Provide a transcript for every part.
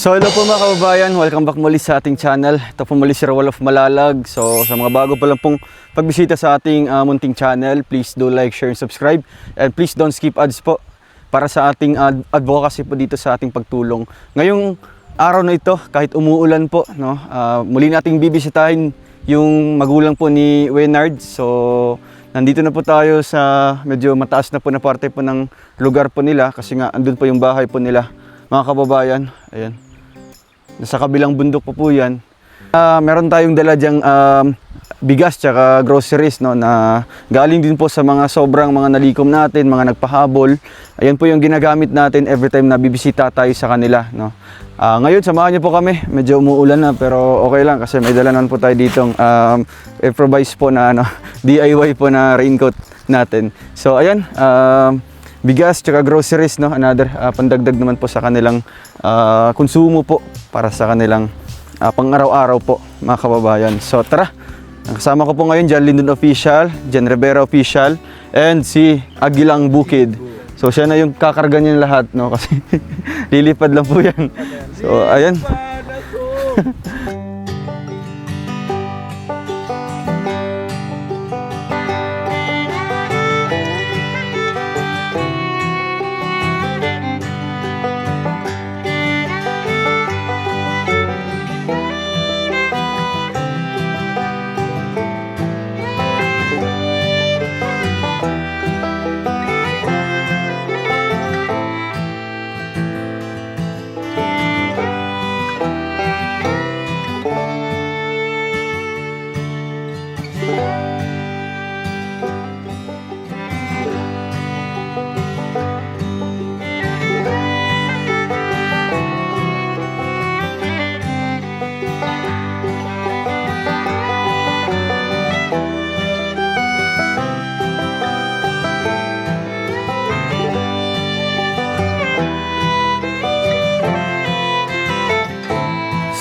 So hello po mga kababayan, welcome back muli sa ating channel. Ito po muli si Roel of Malalag. So sa mga bago pa lang pong pagbisita sa ating munting channel, please do like, share, and subscribe. And please don't skip ads po para sa ating advocacy po dito sa ating pagtulong. Ngayong araw na ito, kahit umuulan po, no, muli nating bibisitahin yung magulang po ni Wenard. So nandito na po tayo sa medyo mataas na po na parte po ng lugar po nila kasi nga andun po yung bahay po nila. Mga kababayan, ayan. Nasa kabilang bundok po yan. Meron tayong dala dyang bigas tsaka groceries, no, na galing din po sa mga sobrang mga nalikom natin, mga nagpahabol. Ayan po yung ginagamit natin every time na bibisita tayo sa kanila, no. Ngayon samahan niyo po kami. Medyo umuulan na pero okay lang kasi may dala naman po tayo ditong improvise po na DIY po na raincoat natin. So ayan, bigas tsaka groceries, no, another pandagdag naman po sa kanilang konsumo po para sa kanilang pang-araw-araw po mga kababayan. So tara, kasama ko po ngayon John Lindon Official, Jen Rivera Official, and si Agilang Bukid. So siya na yung kakarga niyan lahat, no, kasi lilipad lang po yan. So ayan.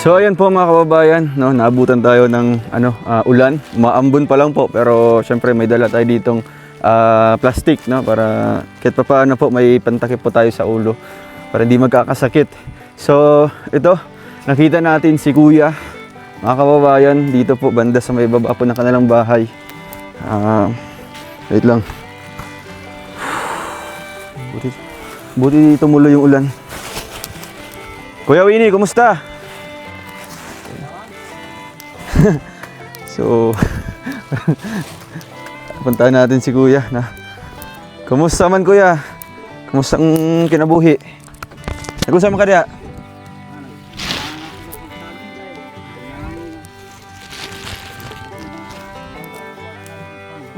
So ayan po mga kababayan, no, naabutan tayo ng ulan. Maambon pa lang po pero syempre may dala tayo ditong plastic, no, para kahit pa paano po may pantakip po tayo sa ulo para hindi magkakasakit. So ito, nakita natin si Kuya, mga kababayan, dito po banda sa may baba po ng kanilang bahay. Wait lang. Buti tumuloy yung ulan. Kuya Winnie, kumusta? So, puntahan natin si Kuya na. Kumusta man Kuya? Kumusta ang kinabuhi? Nagusama ka diya?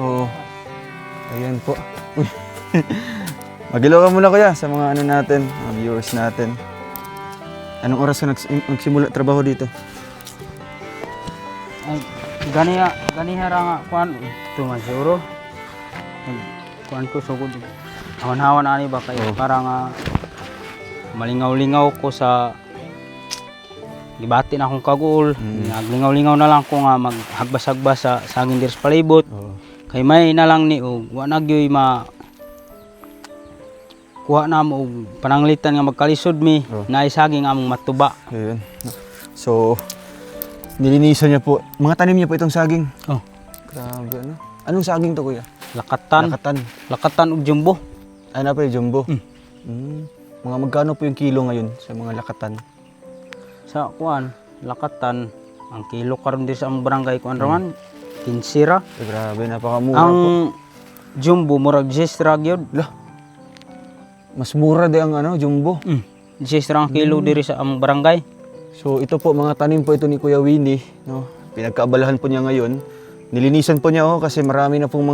Oo. Ayan po. Magilaw ka muna Kuya sa mga natin, mga viewers natin. Anong oras ka nagsimula trabaho dito? Ganiha ra nga kuan ito nga siguro kuan ko sugod hawan-hawan ani ba kay para nga malingaw-lingaw ko sa gibati na akong kagul. Naglingaw-lingaw na lang ko nga maghagbas-hagbas sa saging dir sa palibot. Kay may na lang ni og wa na gyoy kuha na mo og pananglitan nga magkalisod mi na saging among matuba. Ayun. So nilinisan niya po. Mga tanim niya po itong saging. Oh. Grabe, ano? Anong saging to, Kuya? Lakatan. Lakatan ug jumbo. Ay, na pa yung jumbo. Mga magkano po yung kilo ngayon sa mga lakatan? Sa kuan, lakatan, ang kilo karon di sa among barangay kuan raman, 15 ra. Grabe, napakamura Ang po. jumbo murag 10 ra gyud. Lah. Mas mura di ang jumbo. 10 ra ang kilo diri sa among barangay. So ito po, mga tanim po ito ni Kuya Winnie, no? Pinagkaabalahan po niya ngayon. Nilinisan po niya kasi marami na pong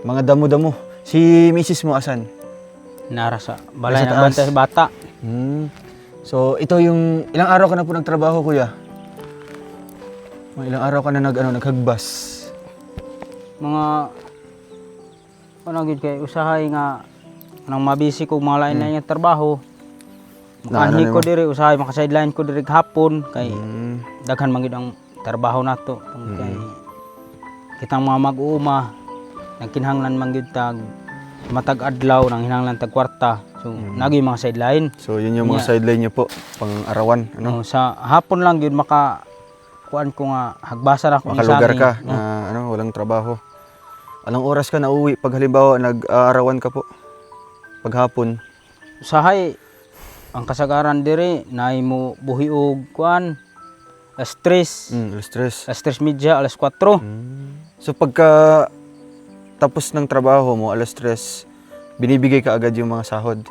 mga damo-damo. Si Mrs. mo asan? Nara sa balay Nasa na taas. bantay sa bata. So ito yung ilang araw ka na po nagtrabaho, Kuya? Mga ilang araw ka na naghagbas? Mga ano gid kay usahay nga nang mabisi ko mga lain na nga trabaho. Makaanhi ko diri usahay maka-sideline ko diri hapon kay daghan man gid ang trabaho nato. Kay kitang mga mag-uuma nagkinahanglan man gyud tag matag adlaw nang hinanglan tag kwarta. So nagi mga sideline. So yun yung mga Yeah. sideline niyo po, pang arawan, ano? Sa hapon lang yun maka kuan ko nga hagbasa na ko Makalugar ka na ano, walang trabaho. Anong oras ka nauwi pag halimbawa nag-aarawan ka po? Paghapon. Usahay ang kasagaran diri naay mo buhi og kuan alas 3, Alas 3. alas 3 media, alas 4. So pagka tapos ng trabaho mo, alas 3, binibigay ka agad yung mga sahod?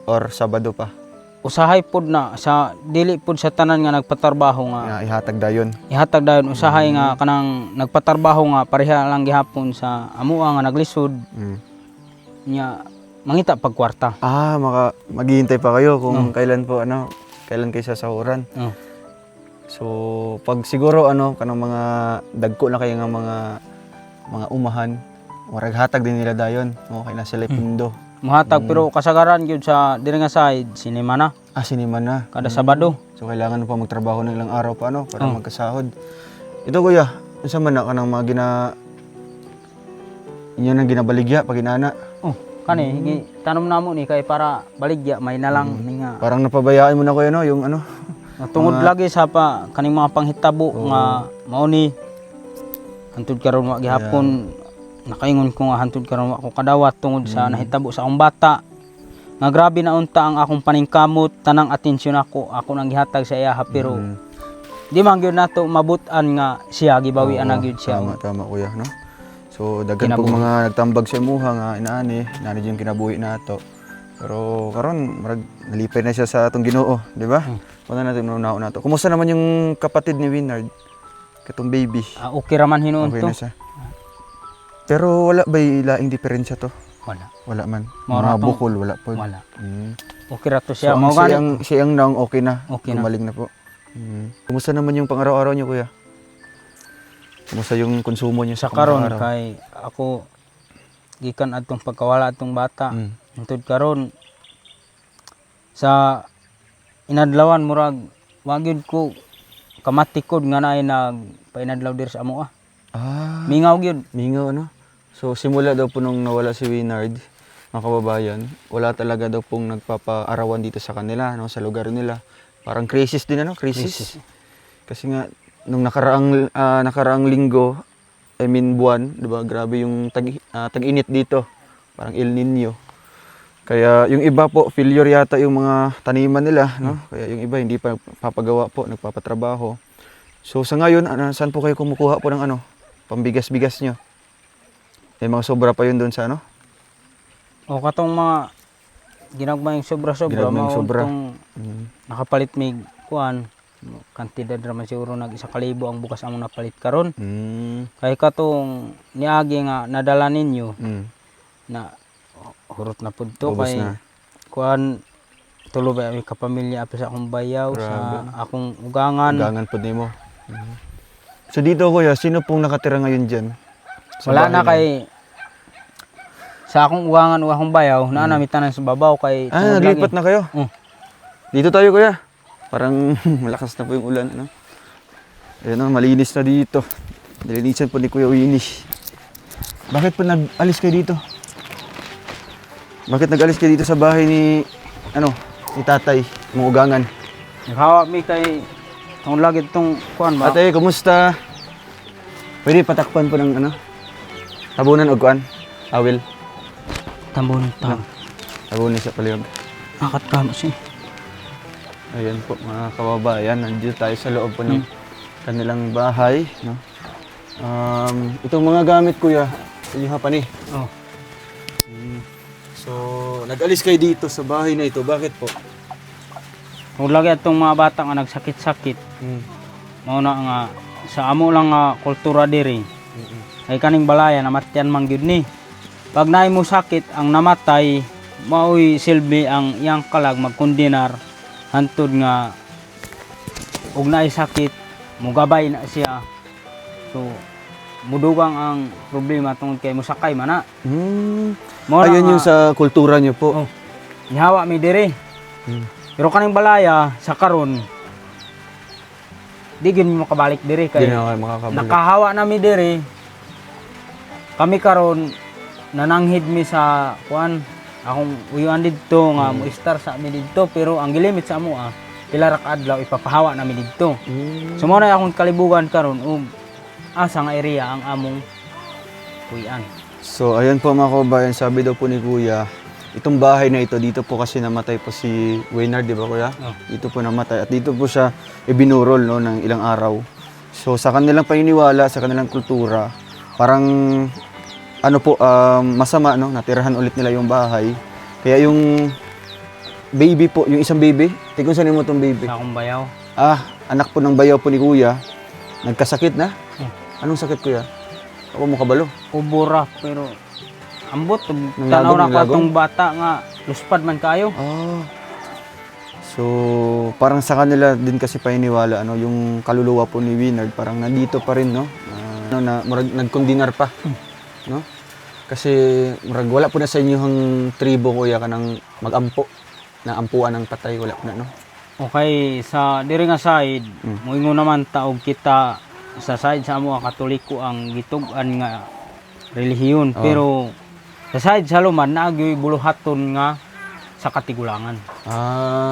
Or Sabado pa? Usahay pod na sa dili pod sa tanan nga nagpatarbaho nga Ihatag dayon. ihatag dayon usahay nga kanang nagpatarbaho nga pareha lang gihapon sa amua nga naglisod nya mangita pag kwarta. Maghihintay pa kayo kung kailan po kailan kayo sasahuran. So pag siguro kanang mga dagko na kayo nga mga umahan, hatag din nila dayon. Okay na sila pindo. Muhatag pero kasagaran gyud sa diri nga side sinema na Sinima na. kada Sabado. So kailangan pa magtrabaho ng ilang araw pa para magkasahod. Ito kuya, unsa man na kanang mga inyo nang ginabaligya pag inana? Kani tanom namo ni kay para baligya may nalang ni nga. Parang napabayaan mo na kuya yung Tungod lagi sa pa kaning mga panghitabo nga mao ni hantud karon wa gihapon nakaingon ko nga hantud karon wa ko kadawat tungod sa nahitabo sa akong bata. Nga grabe na unta ang akong paningkamot, tanang atensyon ako nang gihatag sa iya pero di man gyud nato mabutan nga siya gibawian na gyud siya. Tama kuya, no? So daghan pong mga nagtambag sa imuha nga inaani yung kinabuhi nato. Pero karon marag nalipay na siya sa atong Ginoo, di ba? Wala natin unaon nato. Kumusta naman yung kapatid ni Winard? Katong baby. Okay raman hinuon Okay to. na siya. Pero wala ba laing diferensya to? Wala. Wala man. Maura Mga to. bukol, wala po. Wala. Okay ra to siya. So, Mao gani. siyang nang okay na. Okay na. Gumaling na po. Kumusta naman yung pang-araw-araw niyo, kuya? Kumusta yung konsumo niyo Sa karon kay ako gikan adtong pagkawala atong bata. Untud karon sa inadlawan murag wa gyud ko kamatikod nga naay nagpainadlaw diri sa amoa. Mingaw gyud. Mingaw, ano? So, simula daw po nung nawala si Winard, mga kababayan, wala talaga daw pong nagpapaarawan dito sa kanila, sa lugar nila. Parang crisis din, Crisis. Kasi nga, nung nakaraang linggo, buwan, diba? Grabe yung tag-init dito. Parang El Nino. Kaya yung iba po, failure yata yung mga taniman nila, Kaya yung iba hindi pa papagawa po, nagpapatrabaho. So sa ngayon, saan po kayo kumukuha po ng pambigas-bigas nyo? May mga sobra pa yun doon sa O katong mga ginagmayang sobra-sobra Ginagmayang mao sobra. tong nakapalit mig kuan kantidad ra man siguro nag 1,000 ang bukas among napalit karon. Kay katong niagi nga nadala ninyo na hurot na pud to Ubos kay na. kuan tulo ba mi kapamilya api sa akong bayaw sa akong ugangan. Ugangan po nimo. So dito kuya, sino pong nakatira ngayon dyan? Sa Wala na bahay kay sa akong ugangan o akong bayaw na nami tanan sa babaw kay tungod naglipat lagi. na kayo? Dito tayo kuya. Parang malakas na po yung ulan. Ayun, malinis na dito. Nilinisan po ni Kuya Winnie. Bakit po nag-alis kayo dito? Bakit nag-alis kayo dito sa bahay ni tatay, mga ugangan? Naghawa mi kay tungod lagi tong kuan ba. Ate, kumusta? Pwede patakpan po ng tabunan o kuan? Awil. Tambon ta. Tabunan sa palihog. Akat ka mo siya. Ayan po mga kababayan, nandito tayo sa loob po ng kanilang bahay. Itong mga gamit kuya, yung hapa ni. So, nag-alis kayo dito sa bahay na ito. Bakit po? Kung lagi itong mga bata nga nagsakit-sakit, mauna nga sa amo lang nga kultura diri. Ay kaning balaya namatyan man gyud ni. Pag naay mo sakit ang namatay, maoy silbi ang iyang kalag magkondinar hantud nga ug naay sakit mugabay na siya. So mudugang ang problema tungod kay musakay man na. Ayun yung sa kultura nyo po. Nihawa mi diri. Pero kaning balaya sa karon di gyud mi makabalik diri kay Hindi na kayo makakabalik. nakahawa na mi diri. Kami karon nananghid mi sa kuan akong uyuan didto nga mo star sa mi didto pero ang gilimit sa amo pila ra ka adlaw ipapahawa na mi didto. So mo na akong kalibugan karon ug asa nga area ang among kuyan. So ayan po mga kababayan, sabi daw po ni Kuya, itong bahay na ito, dito po kasi namatay po si Waynard, di ba Kuya? Oh. Dito po namatay at dito po siya ibinurol no, ng ilang araw. So sa kanilang paniniwala, sa kanilang kultura, parang ano po, masama no, natirahan ulit nila yung bahay. Kaya yung baby po, yung isang baby, tignan saan mo itong baby? Sa akong bayaw. Anak po ng bayaw po ni Kuya, nagkasakit na. Hmm. Anong sakit Kuya? Ako mo kabalo. Ubura pero ambot Nanglagom, tanaw na ko nanglagom? atong bata nga luspad man kayo. So, parang sa kanila din kasi paniniwala, ano, yung kaluluwa po ni Waynard, parang nandito pa rin, no? Nagkondinar pa, no? Kasi, murag, wala po na sa inyo ang tribo, Kuya, ka ng mag-ampo, na ampuan ng patay, wala po na, no? Okay, sa diri nga side, moingon naman taog kita sa side sa amo Katoliko ang gitug-an nga relihiyon. Pero sa side sa Luman naagyoy buluhaton nga sa katigulangan.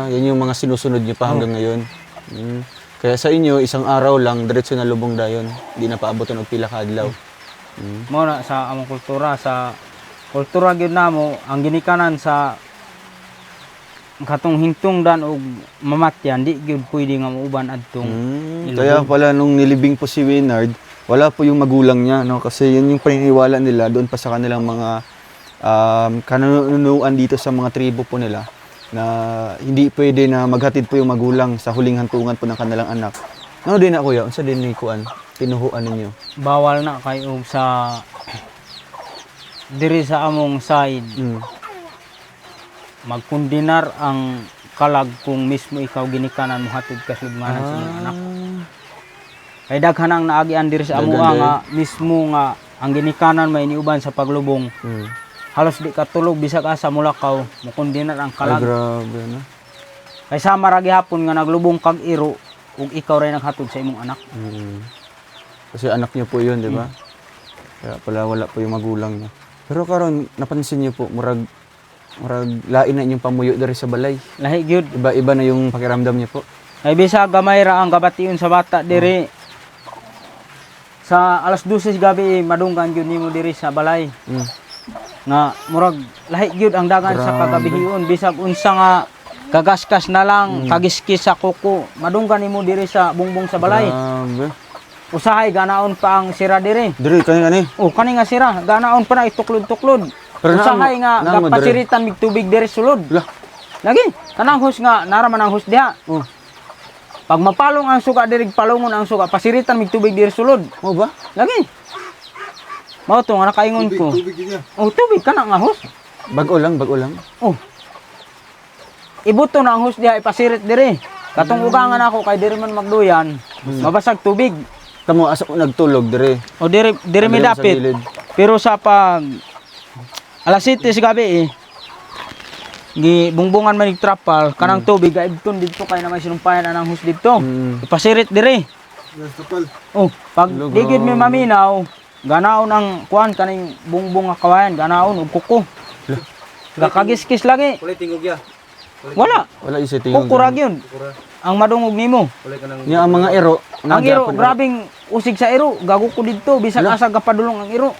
Yan yung mga sinusunod nyo pa hanggang ngayon. Kaya sa inyo, isang araw lang, diretso na lubong dayon. Hindi na paabotan og pila ka adlaw. Mo na sa among kultura, sa kultura gyud namo ang ginikanan sa katong hingtungdan og mamatyan di gyud pwede nga mauban adtong ilubong. Kaya pala nung nilibing po si Waynard, wala po yung magulang niya, no? Kasi yun yung paniniwala nila doon pa sa kanilang mga kanunuan dito sa mga tribo po nila na hindi pwede na maghatid po yung magulang sa huling hantungan po ng kanilang anak. Ano din na Kuya? Unsa din ni kuan? Tinuhuan ninyo? Bawal na kayo sa diri sa among side. Magkundinar ang kalag kung mismo ikaw ginikanan mo hatod ka sudmanan sa imong anak. Kay daghan ang naagian diri sa amuha nga mismo nga ang ginikanan may iniuban sa paglubong. Halos di ka tulog bisag asa mulakaw mukundinar ang Ay, kalag. grabe, no? Kay sama ra gihapon nga naglubong kag iro ug ikaw ray naghatod sa imong anak. Kasi anak niyo po yun, di ba? Kaya pala wala po yung magulang niya. Pero karon napansin niyo po, murag lain na inyong pamuyo diri sa balay. Lahi gyud. Iba-iba na yung pakiramdam niyo po. Kay bisag gamay ra ang gabation sa bata diri. Sa alas 12 gabi madunggan gyud nimo diri sa balay. Nga murag lahi gyud ang dagan sa kagabihion bisag unsa nga kagaskas na lang kagiskis sa kuko madunggan nimo diri sa bungbong sa balay. Grabe. Usahay ganaon pa ang sira diri. Diri kani. Oh kani nga sira ganaon pa na ituklod-tuklod. Pero Usahay nga namo gapasiritan mig tubig diri sulod. Lah. Lagi kanang hus nga naraman ang hus diha. Pag mapalong ang suga diri palungon ang suga pasiritan mig tubig diri sulod. Mo ba? Lagi. Mao to nga nakaingon ko. Tubig niya. Oh tubig kana nga hus. Bago lang. Oh. Ibuto na ang hus diha ipasirit diri. Katong ugangan ako kay diri man magduyan, mabasag tubig. Kamo asa ko nagtulog diri. O diri mi Sa dapit. gilid. Pero sa pag alas 7 sa gabi gibungbungan man ig trapal kanang tubig gaibton didto kay naman sinumpayan anang hus didto. Ipasirit diri. Nastapal. Oh, pag Hello, digid mi grabe. maminaw, ganaon ang kuan kaning bungbong nga kawayan, ganaon og kuko. Gakagiskis lagi. Kulay tingog ya. Wala. Wala isa tingog. Kukurag yun. Ang madungog nimo. Kulay ka ng Nya ang mga ero. Ang iro, nagyapon na- grabing usig sa iro. Gago ko dito, bisag asa kapadulong ang iro.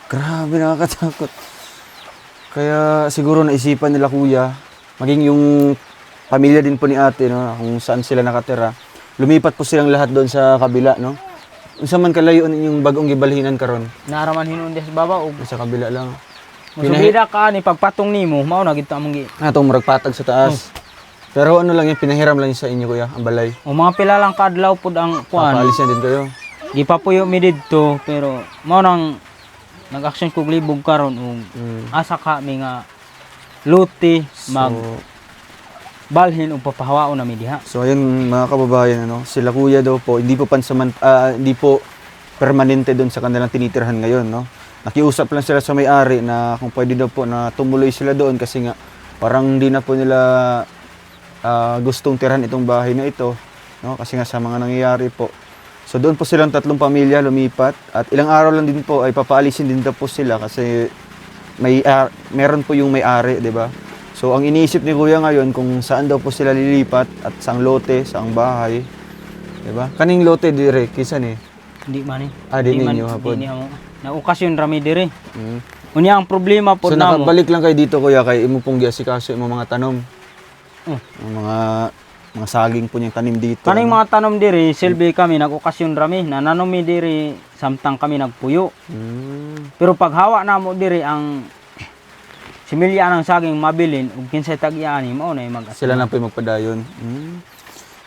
Grabe, nakakatakot. Kaya siguro naisipan nila Kuya, maging yung pamilya din po ni ate, no, kung saan sila nakatira. Lumipat po silang lahat doon sa kabila, no? Unsa man kalayo yung bagong gibalhinan karon? Naraman hinuon sa baba og Sa kabila lang. musubida ka ni pagpatong nimo, mao na gid ta among gi. Itong murag patag sa taas. Pero ano lang yung pinahiram lang yun sa inyo Kuya, ang balay. O mga pila lang kadlaw pud ang kuan. Papaalis na din kayo. Gipapuyo mi didto pero mao nang nag-action kog libog karon og asa ka mi nga luti mag balhin og papahawaon na mi diha. So ayun mga kababayan, ano, sila Kuya daw po, hindi po hindi po permanente doon sa kanilang tinitirhan ngayon, no? Nakiusap lang sila sa may-ari na kung pwede daw po na tumuloy sila doon kasi nga parang hindi na po nila gustong tirhan itong bahay na ito, no? Kasi nga sa mga nangyayari po. So doon po silang tatlong pamilya lumipat at ilang araw lang din po ay papaalisin din daw po sila kasi meron po yung may-ari, 'di ba? So ang iniisip ni Kuya ngayon kung saan daw po sila lilipat at saang lote, saang bahay, 'di ba? Kaning lote dire kisan eh. Hindi man eh. Ah, di ninyo hapon. Hindi mo. Na okasyon rami diri. Mm. Unya ang problema po So namo. nakabalik lang kayo dito Kuya kay imo pong giasikaso imong mga tanom. Oh. Ang mga saging po niyang tanim dito. Kaning mga tanom diri, silbi kami nag-okasyon rami, nananomi diri samtang kami nagpuyo. Pero pag hawa namo diri ang similya ng saging mabilin ug kinsay tag-iani mao na mag Sila na po yung magpadayon.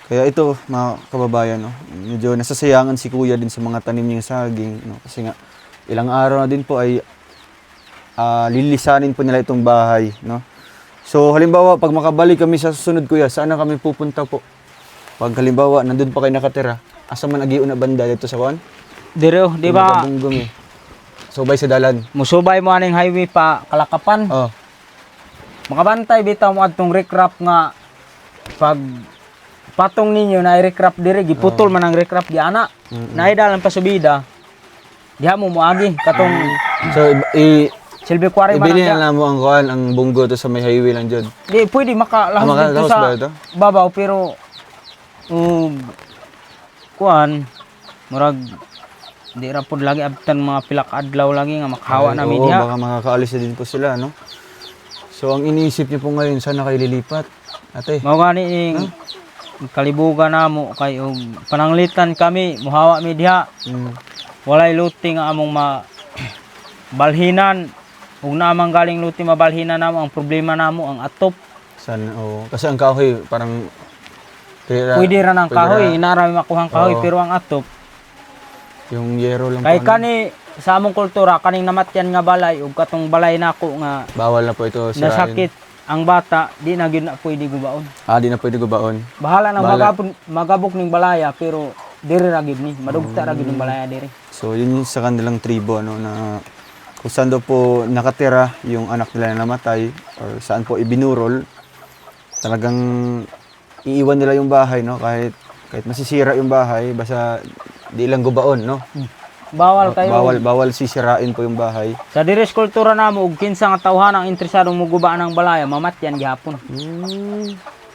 Kaya ito, mga kababayan, no, medyo nasasayangan si Kuya din sa mga tanim niyang saging. No, kasi nga, ilang araw na din po ay lilisanin po nila itong bahay. No. So halimbawa, pag makabalik kami sa susunod Kuya, saan na kami pupunta po? Pag halimbawa, nandun pa kayo nakatira, asa man agiun na banda dito sa kuan? Diri oh, di ba? So bay sa dalan. Musubay mo aning highway pa Kalakapan. Oh. Makabantay bitaw mo adtong recrap nga pag patong ninyo na recrap diri giputol man ang recrap giana. Naidalan pa subida. Diha mo moagi katong So silbi kwari man. ibili ang na lang mo ang kuan, ang bunggo to sa may highway lang dyan. Di pwede makalahos dito makalahos sa ba ito? babaw pero kuan murag di ra pud lagi abtan mga pila ka adlaw lagi nga makahawa na Oo, diha. baka makakaalis na din po sila, no? So, ang iniisip niyo po ngayon, saan na kayo lilipat? Ate? Mao gani kalibugan namo kay og pananglitan kami muhawa mi diha. Walay luti nga among balhinan ug naamang galing luti mabalhinan namo ang problema namo ang atop. Saan? Oo. Kasi ang kahoy, parang... Pwede ra ng kahoy, inarami makuhang kahoy Oo. pero ang atop Yung yero lang kay po. kani sa among kultura kaning namatyan nga balay ug katong balay nako nga Bawal na po ito sirain. nasakit ang bata di na gyud na pwede gubaon. Di na pwede gubaon. Bahala nang Bahala. magabok ning balaya pero diri ra gyud ni madugta ra gyud ning balaya diri. So, yun yung sa kanilang tribo, ano, na kung saan daw po nakatira yung anak nila na namatay or saan po ibinurol, talagang iiwan nila yung bahay, no? Kahit masisira yung bahay, basta di lang gubaon, no? Bawal kayo. Bawal sisirain po yung bahay. Sa diri sa kultura namo ug kinsa nga tawhan ang interesadong muguba ng balaya mamatyan gihapon.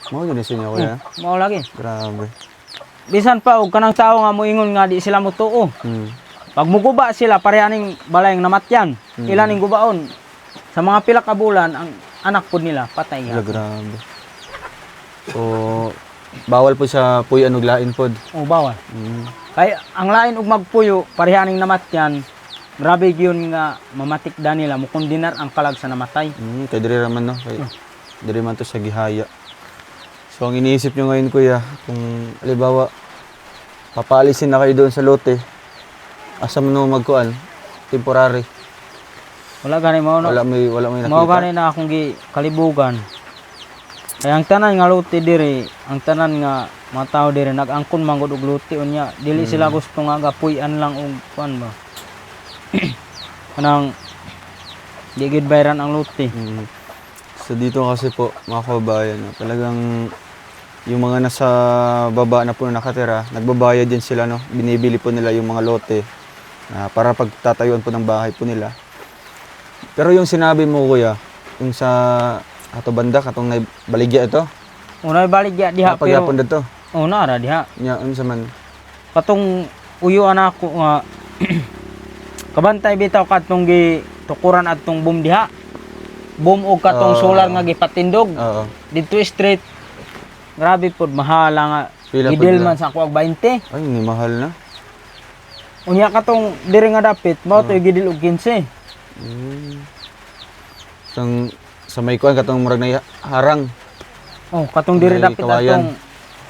Mao yun siya Kuya. Mao lagi. Grabe. Bisan pa og kanang tawo nga moingon nga di sila motuo. Pag muguba sila parehaning balayang namatyan. Ilan ning gubaon? Sa mga pila ka bulan ang anak pud nila patay Wala, gihapon. grabe. So, bawal po sa puyan ug lain pod. Oh, bawal. Kay ang lain ug magpuyo parehaning namatyan. Grabe gyud nga mamatikda nila mukundinar ang kalag sa namatay. Kay diri raman, no? Kay diri man to sa gihaya. So, ang iniisip nyo ngayon, Kuya, kung halimbawa, papaalisin na kayo doon sa lote, asa mo naman magkuan? Temporary. Wala gani mao no. Wala may Mao nakita. gani na akong kalibugan. Kaya ang tanan nga luti diri, ang tanan nga mga tao diri nag-angkon manggod og luti unya, dili sila gusto nga gapuy-an lang og kuan ba. Kanang di gid bayran ang luti. So, dito kasi po, mga kababayan, no, talagang yung mga nasa baba na po nakatira, nagbabayad din sila, no? Binibili po nila yung mga lote para pagtatayuan po ng bahay po nila. Pero yung sinabi mo, Kuya, yung sa ato banda, katong baligya ito, Unay baligya diha pero pagyapon dito, una ra diha. nya unsa man. Katong uyo anako nga kabantay bitaw katong gi tukuran adtong boom diha. Boom og katong solar nga gipatindog. Oo. Dito street. Grabe pod mahala nga. Pila pod Gidil na? man sa ako og 20. Ay, ni mahal na. Unya katong diri nga dapit mao toy gidil og 15. Sa may kuan katong murag na harang. Oh, katong diri May dapit kawayan. atong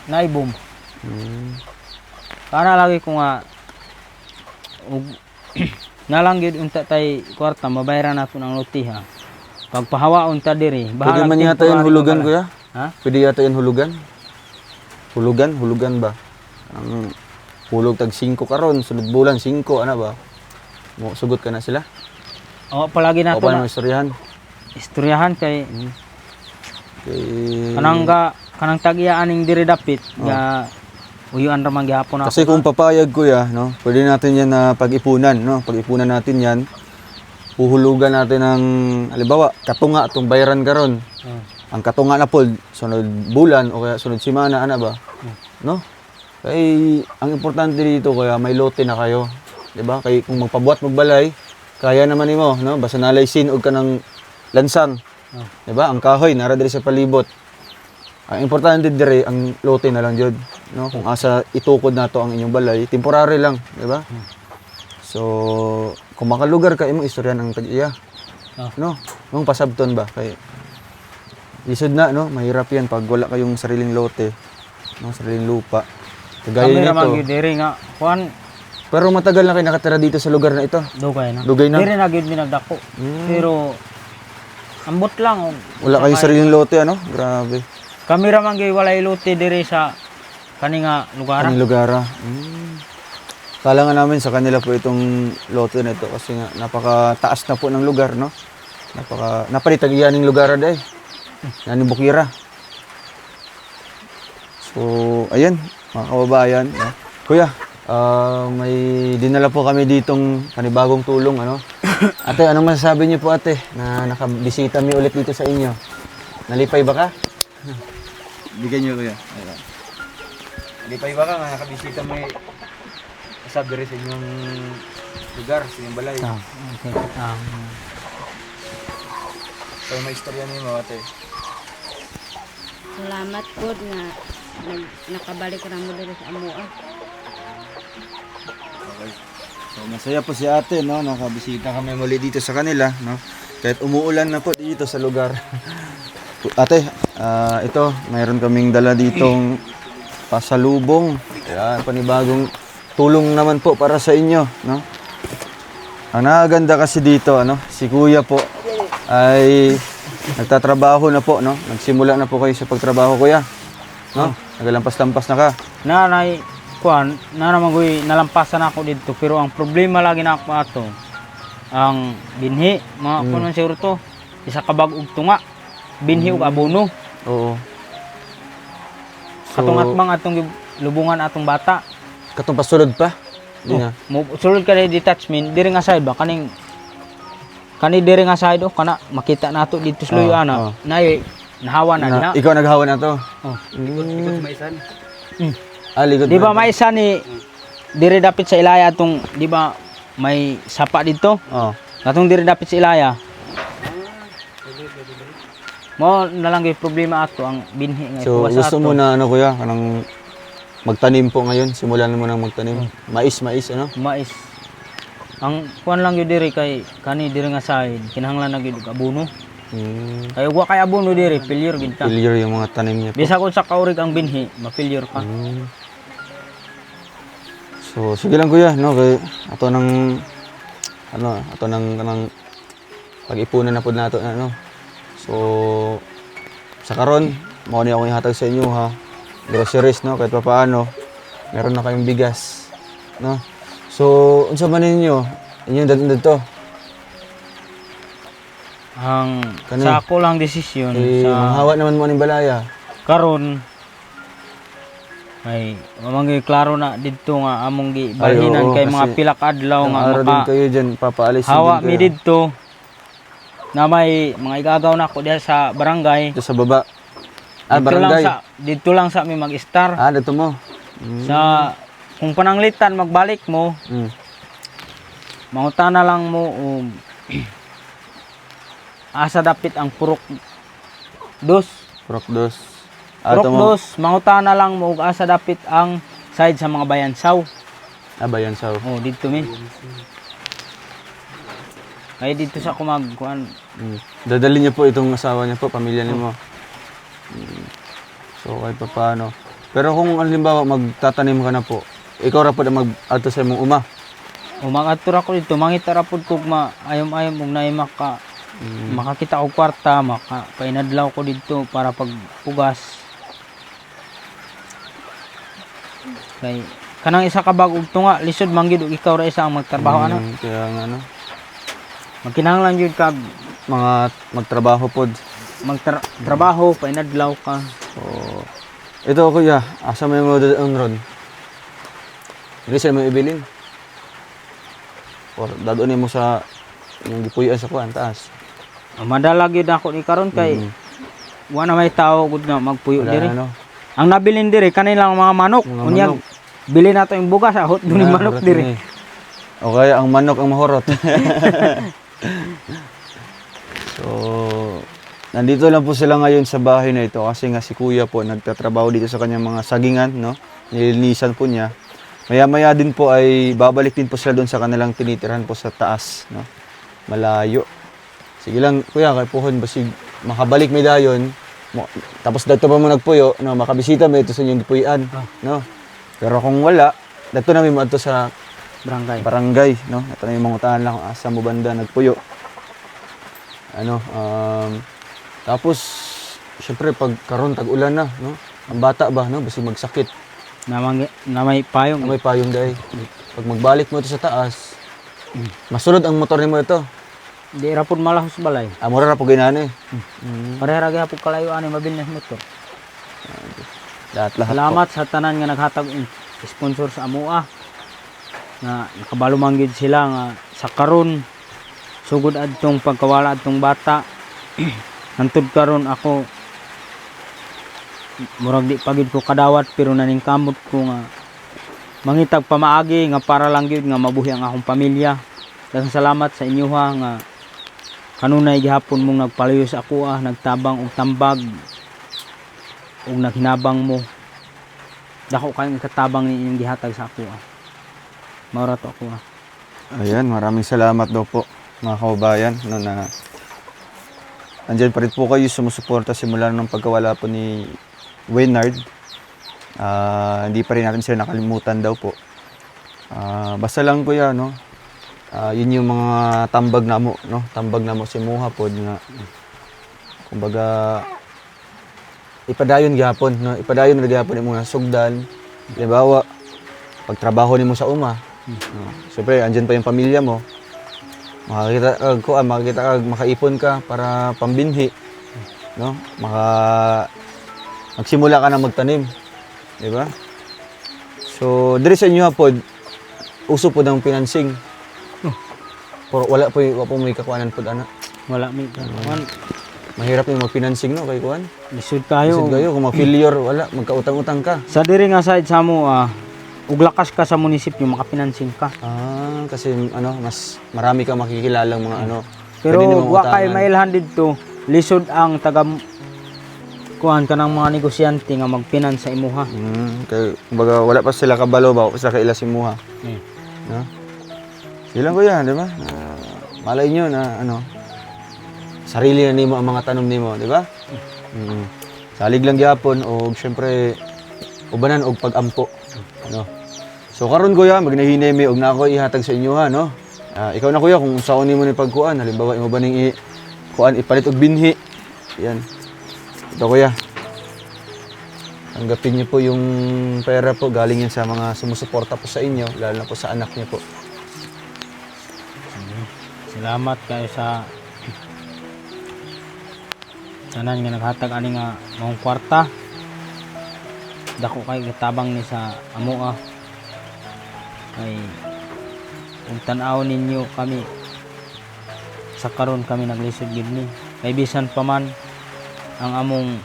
naibom. Kana lagi ko nga og nalang gyud unta tay kwarta mabayaran nato ang lutiha. Pagpahawaon ta diri, Pwede man yata yung temporary hulugan, mabala. Kuya? Ha? Pwede yata yung hulugan? Hulugan ba? Ang hulog tag 5 karon, sunod bulan 5, ano ba? Mo sugot ka na sila? O palagi O nato paano na istoryahan? istoryahan kay Okay. kanang tag-iya aning diri dapit nga uyuan ra man gyapon ako. Kasi kung papayag, Kuya, no, pwede natin yan na pag-ipunan, no? Pag-ipunan natin yan. huhulugan natin ng halimbawa katunga atong bayaran karon. Ang katunga na pod sunod bulan o kaya sunod semana ana ba? No? Kay ang importante dito kaya may lote na kayo, 'di ba? Kay kung magpabuhat magbalay, kaya naman nimo, no? Basta nalaysin og kanang lansang. 'Di ba? Ang kahoy nara diri sa palibot. Ang importante dire ang lote na lang jud, no? Kung asa itukod nato ang inyong balay, temporary lang, 'di ba? So, kung makalugar ka imong istorya ng tag-iya. No? Mong pasabton ba kay isod na, no? Mahirap 'yan pag wala kayong sariling lote, no? Sariling lupa. Kagaya Kami naman nito. gyud diri nga kuan Pero matagal na kayo nakatira dito sa lugar na ito. dugay na. Dugay na. Diri na gyud mi nagdako. Pero ambot lang. Wala kayong sariling lote, ano? Grabe. Kami ra man gyud walay lote diri sa kani nga lugar. Anong lugar? Kala nga namin sa kanila po itong lote na ito kasi nga napakataas na po ng lugar, no? Napalitag iyan ng lugar day. Yan yung Bukira. So, ayan, mga kababayan. No? Kuya, may dinala po kami ditong panibagong tulong, ano? Ate, anong masasabi niyo po, ate, na nakabisita mi ulit dito sa inyo? Nalipay ba ka? Bigyan niyo, kuya. Ayan. Nalipay ba ka nga nakabisita mo sabi rin sa inyong lugar, sa inyong balay? Okay. So, may istorya niyo mo, ate. Salamat po na nakabalik na mo dito sa Amua. Okay. So, masaya po si ate, no? Nakabisita kami muli dito sa kanila, no? Kahit umuulan na po dito sa lugar. Ate, ito, mayroon kaming dala ditong pasalubong. Ayan, panibagong tulong naman po para sa inyo, no? Ang nakaganda kasi dito, ano, si Kuya po ay nagtatrabaho na po, no? Nagsimula na po kayo sa pagtrabaho, Kuya. No? Nagalampas-lampas na ka. Nanay kuan na naman koy nalampasan ako dito pero ang problema lagi na ako ato ang binhi mga kuno siguro to isa ka bag og tunga binhi ug abono. Oo. Katong atbang atong lubungan atong bata. Katong pasulod pa? Di na. Sulod ka na detachment diri nga side ba kaning kani diri nga side kana makita nato dito sa luyo ana. Nay nahawa na diha. Ikaw naghawa na to? Oh. Likod maisan? Likod Di ba may isa ni diri dapit sa Ilaya atong di ba may sapa dito? Oo. Katong diri dapit sa Ilaya. Mo na lang gyud problema ato ang binhi nga So, ipuwas gusto ato. mo na ano, Kuya, kanang magtanim po ngayon? Simulan mo nang magtanim? Mais, ano? Mais. Ang kuan lang gyud diri kay kani diri nga side kinahanglan na gyud og abono. Kay wa kay abono diri failure gid ka. Failure yung mga tanim niya po. Bisa kun sa kaurig ang binhi, ma-failure ka. So, sige lang, Kuya, no? Kay ato nang ato nang pag-ipunan na po nato, ano? So, sa karon, mao ni akong ihatag sa inyo, ha? Groceries, no? Kahit pa paano, meron na kayong bigas, no? So, unsa man ninyo? Inyong dito. Ang Kani? sa ako lang desisyon Eh, sa manghawa naman mo ning balaya. karon ay mamanggi klaro na didto nga among gibalhinan oo, kay mga kasi pilak adlaw nga Araw din maka kayo dyan, papaalis hawa din mi kayo. didto na may mga igagaw na ako diha sa barangay. Dito sa baba. Dito lang Barangay. dito lang sa mi mag-star. Dito mo. Sa kung pananglitan magbalik mo, mangutana lang mo asa dapit ang purok dos. Purok dos. Purok Ato mo. dos, mangutana lang mo ug asa dapit ang side sa mga bayansaw. Bayan sa. Oh, dito min. Ay dito sa kumagkuan. Dadali niya po itong asawa niya po, pamilya niya mo. So, kahit pa paano. Pero kung halimbawa magtatanim ka na po, ikaw ra po na mag-ato sa imong uma. Umangatur ako dito, mangita ra pud kog ayom-ayom ug naay makakita og kwarta, makapainadlaw ko dito para pagpugas. Kay kanang isa ka bag og tunga, lisod man gyud og ikaw ra isa ang magtrabaho ana. Kaya nga ano, Magkinahanglan gyud kag mga magtrabaho pod. magtrabaho, painadlaw ka. So, ito kuya, asa may mo dadaan ron? Hindi sila mo ibilin. Or dadaan mo sa yung gipuy-an sa kuan taas. Madalag yun ako ni karon kay wala may tao gud nga magpuyo Wala diri. ano. Ang nabilin diri kanilang mga manok. Mga Unyag manok. bili nato yung bugas ahot dun yung manok diri. O kaya ang manok ang mahurot. So, nandito lang po sila ngayon sa bahay na ito kasi nga si Kuya po nagtatrabaho dito sa kanyang mga sagingan, no? Nilinisan po niya. Maya-maya din po ay babalik din po sila doon sa kanilang tinitirhan po sa taas, no? Malayo. Sige lang, Kuya, kay puhon basig makabalik may dayon. Tapos dagto pa mo nagpuyo, no? Makabisita mo ito sa inyong gipuy-an, no? Pero kung wala, dagto na mo adto sa barangay, no? Ito na yung mga utahan lang kung asa mo banda nagpuyo. Ano, tapos syempre pag karon tag-ulan na, no? Ang bata ba, no? Basi magsakit. Na may payong. Na may payong dai. Pag magbalik mo ito sa taas, masunod ang motor nimo ito. Di ra pud malahos balay. Mura ra po ginani. Pareha ra gyapon kalayo ani mabilis motor. Lahat-lahat po. Salamat sa tanan nga naghatag og sponsor sa amoa. Nga nakabalo man gid sila nga sa karon sugod adtong pagkawala adtong bata. Hantod karon ako murag di pagid ko kadawat pero naning kamot ko nga mangitag pamaagi nga para lang gyud nga mabuhi ang akong pamilya. Daghang salamat sa inyo ha nga kanunay gihapon mong nagpalayo sa ako nagtabang og tambag ug naghinabang mo. Dako kay katabang ni inyong gihatag sa ako Maura to ako Ayan, maraming salamat daw po mga kababayan, no, na andyan pa rin po kayo sumusuporta simula ng pagkawala po ni Waynard. Hindi pa rin natin sila nakalimutan daw po. Basta lang Kuya, no, yun yung mga tambag na mo, no, tambag na mo si Muha po nga kumbaga ipadayon gyapon, no, ipadayon na gyapon mo na sugdan. Halimbawa, pagtrabaho nimo sa uma, no, siyempre andyan pa yung pamilya mo. Makakita kag makaipon ka para pambinhi, no? Magsimula ka na magtanim, di ba? So, diri sa inyo pod uso po ng financing. Pero wala po may kakuanan pod ana. wala mi kawan Mahirap yung mag-financing, no, kay kuan. lisod Isip kayo kayo kung ma-failure, wala, magkautang-utang ka. sa diri nga side sa mo ug lakas ka sa munisipyo makapinansing ka. Kasi ano, mas marami kang makikilalang mga ano. Pero pwede nimong wa kay utangan. mailhan didto lisod ang taga kuan kanang mga negosyante nga magfinance sa imuha. Kaya, kumbaga, wala pa sila kabalo ba, sa kaila si Muha. No? Silang Kuya, di ba? Malay nyo na, ano, sarili na nimo ang mga tanom nimo, di ba? Salig lang gyapon, o syempre, ubanan og pag-ampo. No? So, karon Kuya, magnahinemi, og na ako ihatag sa inyo, ha, no? Ikaw na Kuya, kung saan nimo ni pagkuan, halimbawa, imo ba ning ipalit og binhi? Yan. Ito Kuya. Tanggapin niyo po yung pera po, galing yan sa mga sumusuporta po sa inyo, lalo na po sa anak niyo po. Salamat kayo sa tanan nga naghatag ani nga mong kwarta. Dako kay gitabang ni sa amoa. Kay kung tan-aw ninyo kami sa karon kami naglisod gid ni. Kay bisan pa man ang among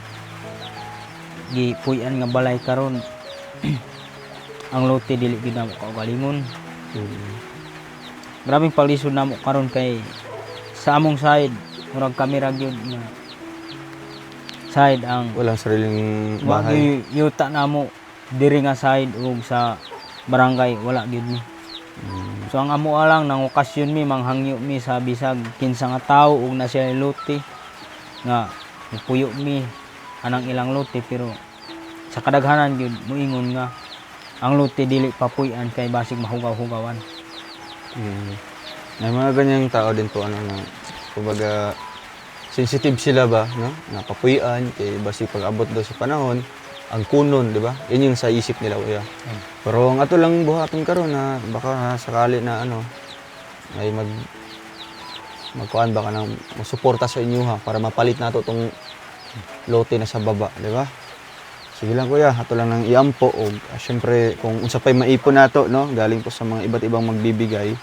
gipuy-an nga balay karon ang lote dili gid namo kaugalingon. Grabing paglisod namo karon kay sa among side murag kami ra gyud nga side ang Walang sariling bahay. wag yuta namo diri nga side ug sa barangay wala gyud ni. So ang amo lang nang okasyon mi manghangyo mi sa bisag kinsa nga tawo ug na siya lote nga puyo mi anang ilang lote pero sa kadaghanan gyud moingon nga ang lote dili papuy-an kay basig mahugaw-hugawan. May mga ganyang tao din po, ano, na, kumbaga, sensitive sila ba, no? Napapuyan, kay basi pag abot daw sa panahon, ang kunon, di ba? Yan yung sa isip nila, Kuya. Pero ang ato lang buhaton karon na baka sakali na, ano, ay magkuhan baka nang suporta sa inyo, ha, para mapalit nato tong lote na sa baba, di ba? Sige lang Kuya, ato lang nang iampo, o syempre, kung unsa pa'y maipon nato, no? Galing po sa mga iba't ibang magbibigay,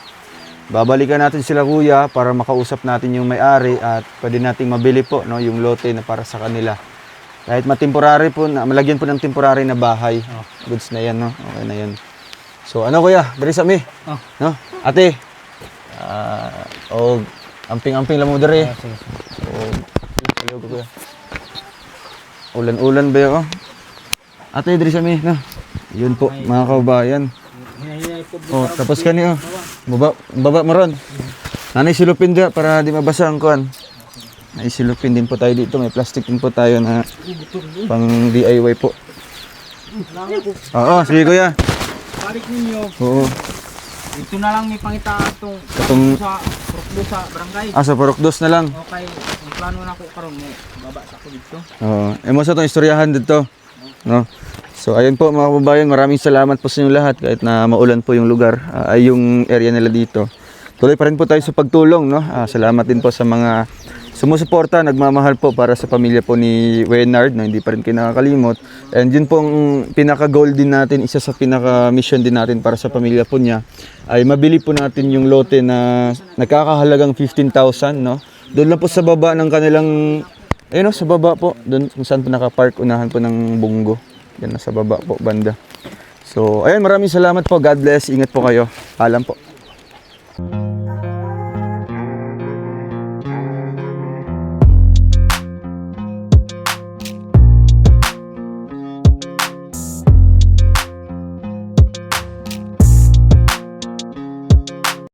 babalikan natin sila kuya para makausap natin yung may-ari at pwede nating mabili po no, yung lote na para sa kanila. Kahit matemporary po, malagyan po ng temporary na bahay. Goods na yan, no? Okay na yan. So, ano kuya? Dari sa mi. No? Ate. Amping-amping lang mo dari. Sige. Hello, kuya. Ulan-ulan ba yun? Oh? Ate, dari sa mi. No? Yun po, mga kababayan. Oh, tapos kani oh. Baba mo ron. Nanay silupin dyan para di mabasa ang kuan. May silupin din po tayo dito. May plastic din po tayo na pang DIY po. Oo, sige kuya. Balik ninyo. Oo. Ito na lang may pangita Itong- sa Prokdo sa barangay. Sa Porokdos na lang. Okay, ang plano na ko karon mo baba sa ko dito. Oo. Mo sa itong istoryahan dito. No? So ayun po mga kababayan, maraming salamat po sa inyo lahat kahit na maulan po yung lugar, ay yung area nila dito. Tuloy pa rin po tayo sa pagtulong, no? Salamat din po sa mga sumusuporta, nagmamahal po para sa pamilya po ni Wenard, no? Hindi pa rin kayo nakakalimot. And yun po ang pinaka-goal din natin, isa sa pinaka-mission din natin para sa pamilya po niya, ay mabili po natin yung lote na nagkakahalagang 15,000, no? Doon lang po sa baba ng kanilang, ayun no, sa baba po, doon kung saan po nakapark, unahan po ng Bunggo. Yan, nasa baba po, banda. So, ayun, maraming salamat po. God bless. Ingat po kayo. Paalam po.